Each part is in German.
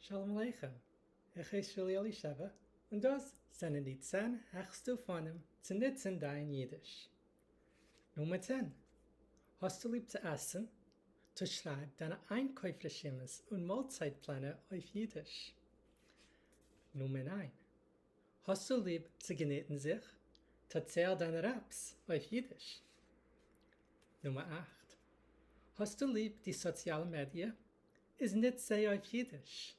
Shalom Aleichem. Ich heiße Shuli Elisheva und das sind die 10 höchsten Pfonnen zu nutzen dein Yiddish. Nummer 10. Hast du lieb zu essen? Du schreib deine Einkaufsschemas und Mahlzeitpläne auf Yiddish. Nummer 9. Hast du lieb zu genießen sich? Du zähl deine Raps auf Yiddish. Nummer 8. Hast du lieb die sozialen Medien? Ist nicht sehr auf Yiddish.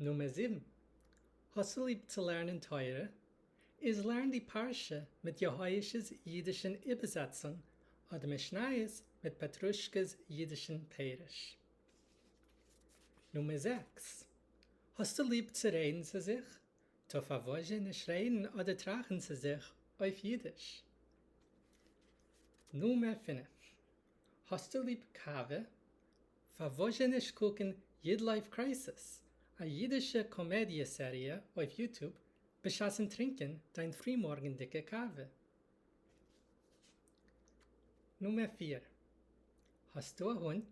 Nummer 7. Hast du lieb zu lernen Teure? Ist lern die Parsche mit Jehoiasches jiddischen Übersetzung oder Mishnayos mit Petruschkas jiddischen Perisch. Nummer 6. Hast du lieb zu reden zu sich? To verwogen nicht reden oder tragen zu sich auf Yiddish. Nummer 5. Hast du lieb Kave? Verwogen nicht gucken Yid-Life Crisis, eine jiddische Komödieserie auf YouTube, beschassen trinken dein frühmorgendicke Kave. Nummer 4. Hast du einen Hund?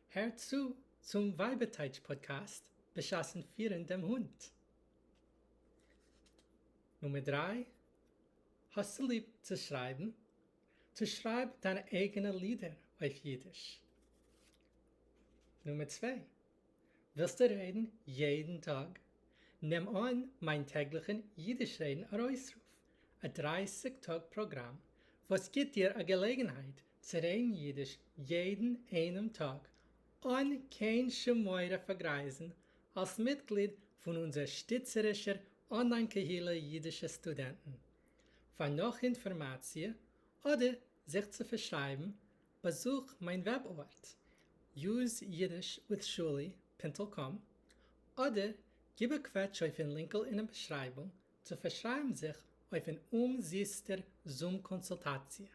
Hör zu zum Weiberteitsch-Podcast, beschassen führen dem Hund. Nummer 3. Hast du lieb zu schreiben? Du schreib deine eigenen Lieder auf Yiddish. Nummer 2. Willst du reden jeden Tag? Nimm an mein täglichen Jiddisch-Reden-Ausruf, ein 30-Tag-Programm, was gibt dir eine Gelegenheit zu reden Jiddisch jeden einen Tag und kein Schmäure vergreisen als Mitglied von unserer stützerischen Online-Kahila jiddische Studenten. Für noch Informationen oder sich zu verschreiben, besuch mein Webort useyiddishwithshuli.com oder gib ein Quatsch auf den Link in der Beschreibung zu verschreiben sich auf eine umsister Zoom-Konsultation.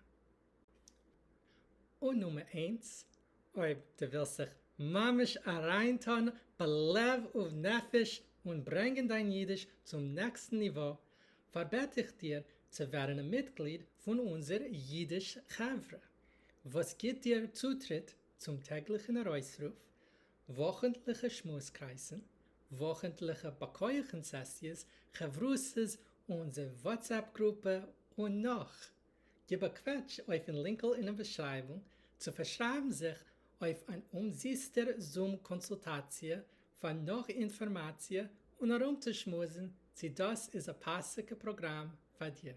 Und Nummer 1, ob du willst dich mamisch reintun, belev auf Nefesh und bringen dein Jiddisch zum nächsten Niveau, verbete ich dir zu werden ein Mitglied von unserer Jiddisch-Chavre. Was gibt dir Zutritt zum täglichen Ausruf, wöchentliche Schmuskreisen, wöchentliche Bakoichen-Sessions, Chavrusses, unsere WhatsApp-Gruppe und noch. Gib ein Quatsch auf den Link in der Beschreibung zu verschreiben sich auf eine umsister Zoom-Konsultation von noch Informationen und herumzuschmusen, sie das ist ein passendes Programm für dir.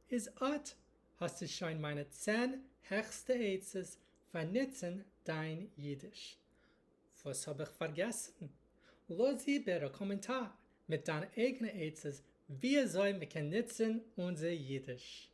Ist Ort, hast du schon meine 10 höchste Ätzes vernetzen dein Yiddish. Was habe ich vergessen? Lass lieber einen Kommentar mit deinen eigenen Ätzes, wie sollen wir nutzen unser Yiddish.